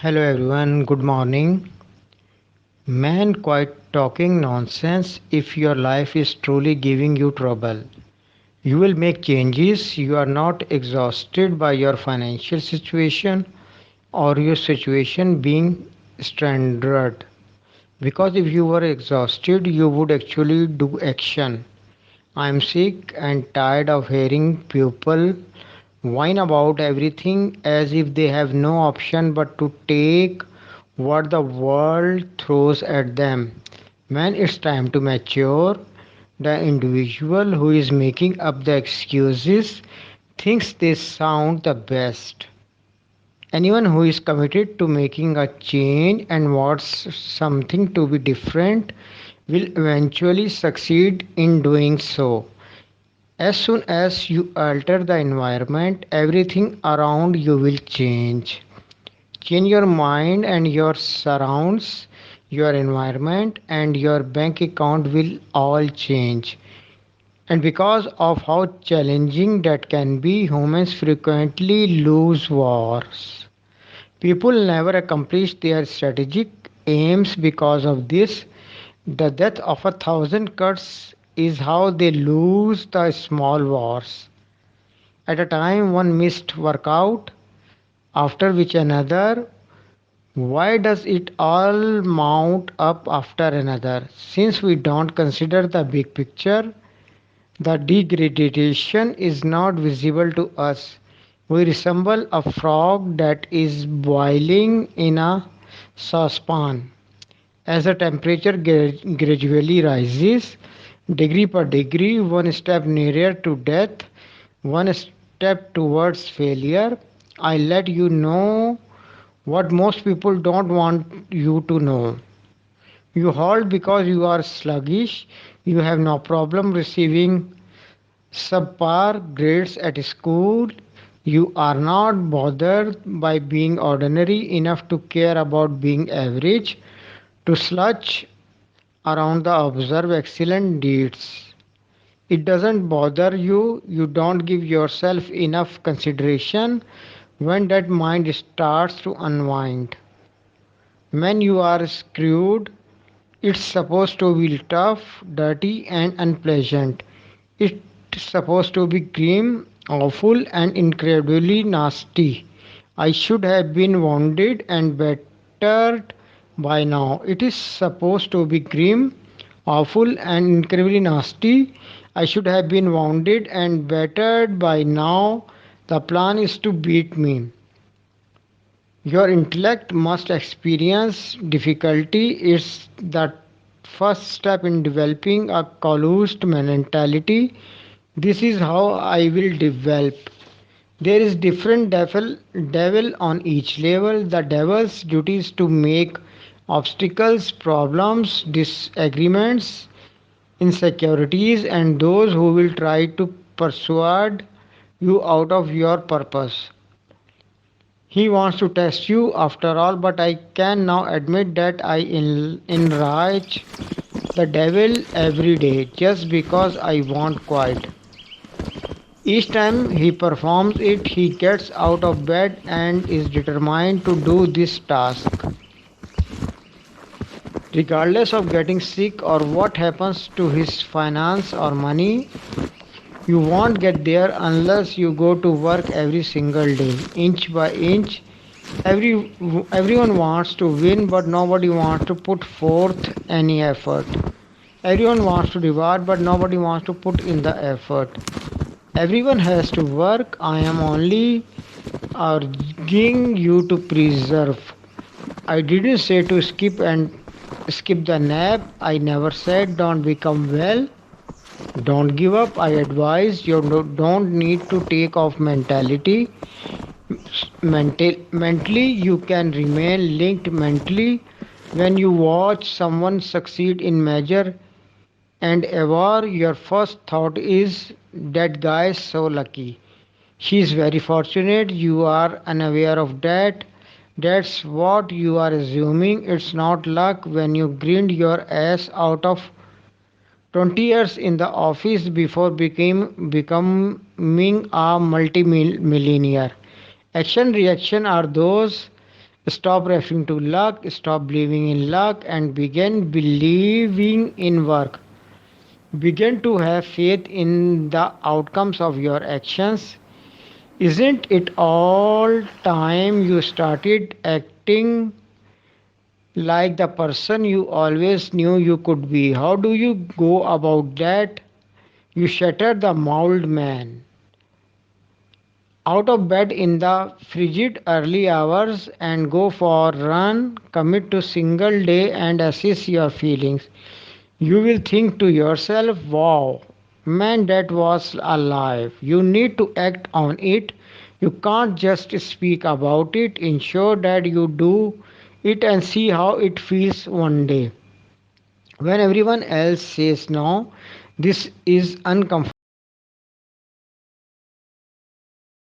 Hello everyone, good morning. Man, quite talking nonsense if your life is truly giving you trouble. You will make changes, you are not exhausted by your financial situation or your situation being stranded. Because if you were exhausted, you would actually do action. I am sick and tired of hearing people whine about everything as if they have no option but to take what the world throws at them. When it's time to mature, the individual who is making up the excuses thinks they sound the best. Anyone who is committed to making a change and wants something to be different will eventually succeed in doing so. As soon as you alter the environment, everything around you will change. Change your mind and your surrounds, your environment and your bank account will all change. And because of how challenging that can be, humans frequently lose wars. People never accomplish their strategic aims because of this. The death of a thousand cuts is how they lose the small wars. At a time, one missed workout, after which another. Why does it all mount up after another? Since we don't consider the big picture, the degradation is not visible to us. We resemble a frog that is boiling in a saucepan. As the temperature gradually rises, degree per degree, one step nearer to death, one step towards failure, I let you know what most people don't want you to know. You halt because you are sluggish, you have no problem receiving subpar grades at school, you are not bothered by being ordinary enough to care about being average, to sludge around the observe excellent deeds. It doesn't bother you, you don't give yourself enough consideration when that mind starts to unwind. When you are screwed, it's supposed to be tough, dirty, and unpleasant. It's supposed to be grim, awful, and incredibly nasty. I should have been wounded and battered by now. It is supposed to be grim, awful, and incredibly nasty. I should have been wounded and battered by now. The plan is to beat me. Your intellect must experience difficulty. It's the first step in developing a closed mentality. This is how I will develop. There is different devil on each level. The devil's duty is to make obstacles, problems, disagreements, insecurities, and those who will try to persuade you out of your purpose. He wants to test you after all, but I can now admit that I enrage the devil every day just because I want quiet. Each time he performs it, he gets out of bed and is determined to do this task. Regardless of getting sick or what happens to his finance or money, you won't get there unless you go to work every single day, inch by inch. Every, Everyone wants to win, but nobody wants to put forth any effort. Everyone wants to reward, but nobody wants to put in the effort. Everyone has to work. I am only urging you to preserve. I didn't say to skip the nap. I never said don't become well. Don't give up. I advise you don't need to take off mentality. Mentally, you can remain linked mentally when you watch someone succeed in major and ever your first thought is that guy is so lucky. She is very fortunate. You are unaware of that. That's what you are assuming. It's not luck when you grind your ass out of 20 years in the office before becoming a multimillionaire. Action reaction are those Stop referring to luck, stop believing in luck, and begin believing in work. Begin to have faith in the outcomes of your actions. Isn't it all time you started acting like the person you always knew you could be? How do you go about that? You shatter the mold, man. Out of bed in the frigid early hours and go for a run, commit to single day and assess your feelings. You will think to yourself, wow, man, that was alive. You need to act on it. You can't just speak about it. Ensure that you do it and see how it feels one day. When everyone else says no, this is uncomfortable.